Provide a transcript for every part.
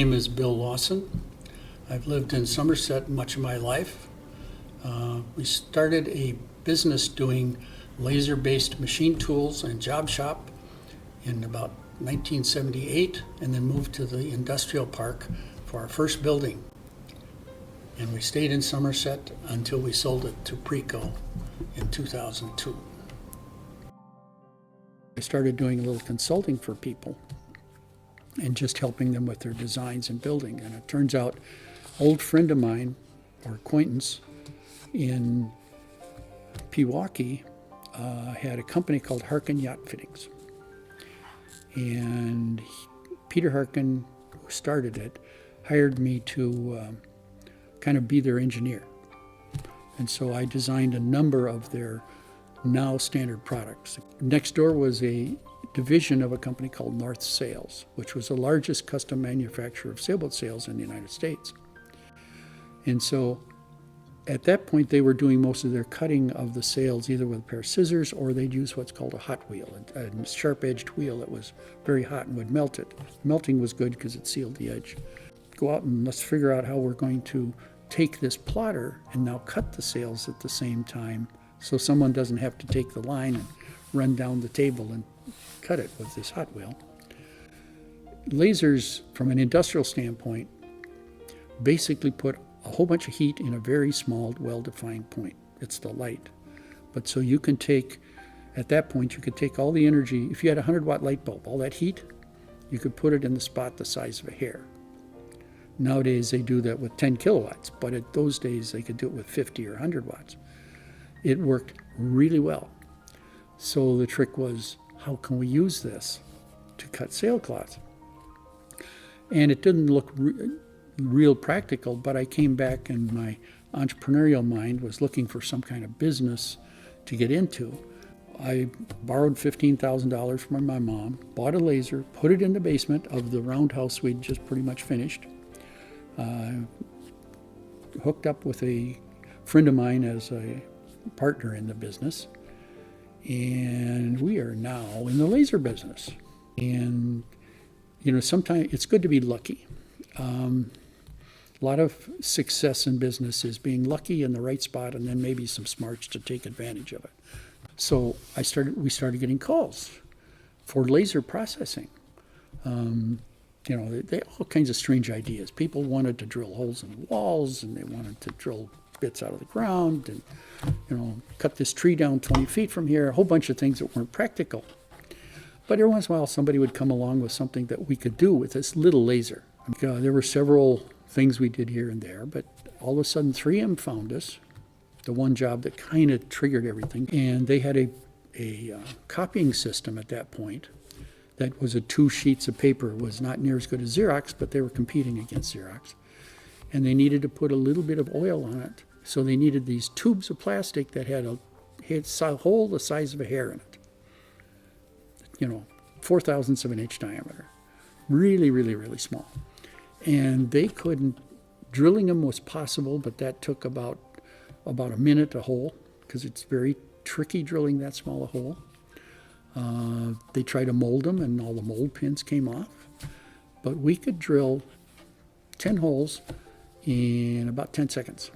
name is Bill Lawson. I've lived in Somerset much of my life. We started a business doing laser-based machine tools and job shop in about 1978, and then moved to the industrial park for our first building. And we stayed in Somerset until we sold it to Preco in 2002. I started doing a little consulting for people and just helping them with their designs and building. And it turns out, an old friend of mine, or acquaintance, in Pewaukee had a company called Harkin Yacht Fittings. And Peter Harkin, who started it, hired me to kind of be their engineer. And so I designed a number of their now standard products. Next door was a division of a company called North Sails, which was the largest custom manufacturer of sailboat sails in the United States. And so at that point, they were doing most of their cutting of the sails either with a pair of scissors, or they'd use what's called a hot wheel, a sharp-edged wheel that was very hot and would melt it. Melting was good because it sealed the edge. Go out and let's figure out how we're going to take this plotter and now cut the sails at the same time, so someone doesn't have to take the line and run down the table and cut it with this hot wheel. Lasers, from an industrial standpoint, basically put a whole bunch of heat in a very small, well-defined point. It's the light. But so you can take, at that point, you could take all the energy. If you had a 100-watt light bulb, all that heat, you could put it in the spot the size of a hair. Nowadays, they do that with 10 kilowatts, but at those days, they could do it with 50 or 100 watts. It worked really well. So the trick was, how can we use this to cut sailcloth? And it didn't look real practical, but I came back and my entrepreneurial mind was looking for some kind of business to get into. I borrowed $15,000 from my mom, bought a laser, put it in the basement of the roundhouse we'd just pretty much finished, hooked up with a friend of mine as a partner in the business, and we are now in the laser business. And you know, sometimes it's good to be lucky. A lot of success in business is being lucky in the right spot, and then maybe some smarts to take advantage of it. So we started getting calls for laser processing. You know, they all kinds of strange ideas. People wanted to drill holes in walls, and they wanted to drill bits out of the ground, and you know, cut this tree down 20 feet from here. A whole bunch of things that weren't practical. But every once in a while, somebody would come along with something that we could do with this little laser. There were several things we did here and there, but all of a sudden 3M found us, the one job that kind of triggered everything. And they had a copying system at that point that was 2 sheets of paper. It was not near as good as Xerox, but they were competing against Xerox. And they needed to put a little bit of oil on it. So they needed these tubes of plastic that had a hole the size of a hair in it. You know, 0.004 of an inch diameter. Really, really, really small. And they couldn't, drilling them was possible, but that took about a minute a hole, because it's very tricky drilling that small a hole. They tried to mold them, and all the mold pins came off. But we could drill 10 holes in about 10 seconds.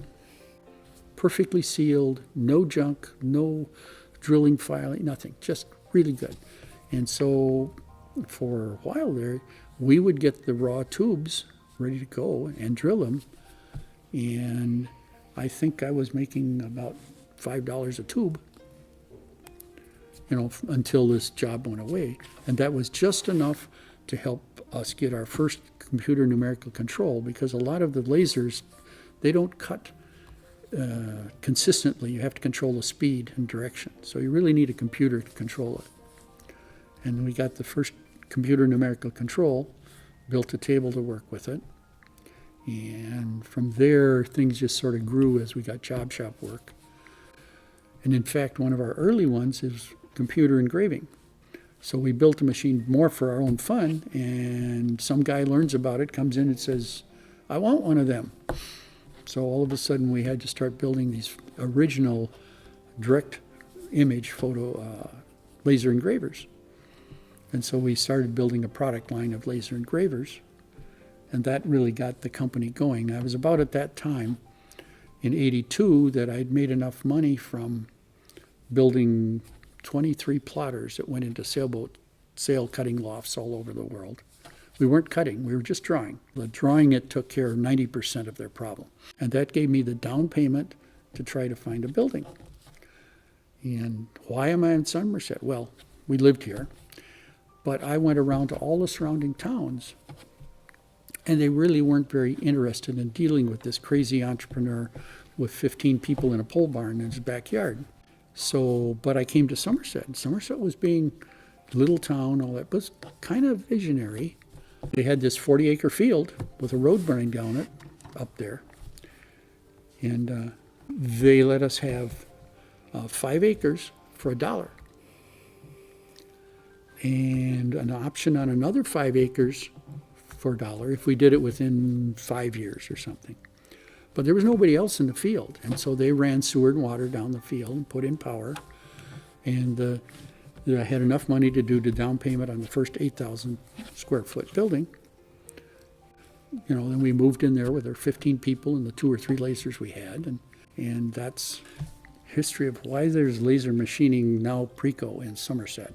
Perfectly sealed, no junk, no drilling filing, nothing, just really good. And so for a while there, we would get the raw tubes ready to go and drill them. And I think I was making about $5 a tube, you know, until this job went away. And that was just enough to help us get our first computer numerical control, because a lot of the lasers, they don't cut consistently. You have to control the speed and direction. So you really need a computer to control it. And we got the first computer numerical control, built a table to work with it. And from there, things just sort of grew as we got job shop work. And in fact, one of our early ones is computer engraving. So we built a machine more for our own fun, and some guy learns about it, comes in and says, I want one of them. So all of a sudden we had to start building these original direct image photo laser engravers. And so we started building a product line of laser engravers. And that really got the company going. I was about at that time in 82 that I'd made enough money from building 23 plotters that went into sail cutting lofts all over the world. We weren't cutting, we were just drawing. The drawing, it took care of 90% of their problem. And that gave me the down payment to try to find a building. And why am I in Somerset? Well, we lived here, but I went around to all the surrounding towns, and they really weren't very interested in dealing with this crazy entrepreneur with 15 people in a pole barn in his backyard. So, but I came to Somerset, and Somerset was being little town, all that, was kind of visionary. They had this 40-acre field with a road running down it up there, and they let us have 5 acres for $1, and an option on another 5 acres for $1 if we did it within 5 years or something. But there was nobody else in the field, and so they ran sewer and water down the field and put in power, and I had enough money to do the down payment on the first 8,000 square foot building. You know, then we moved in there with our 15 people and the 2 or 3 lasers we had, and that's history of why there's laser machining now Preco in Somerset.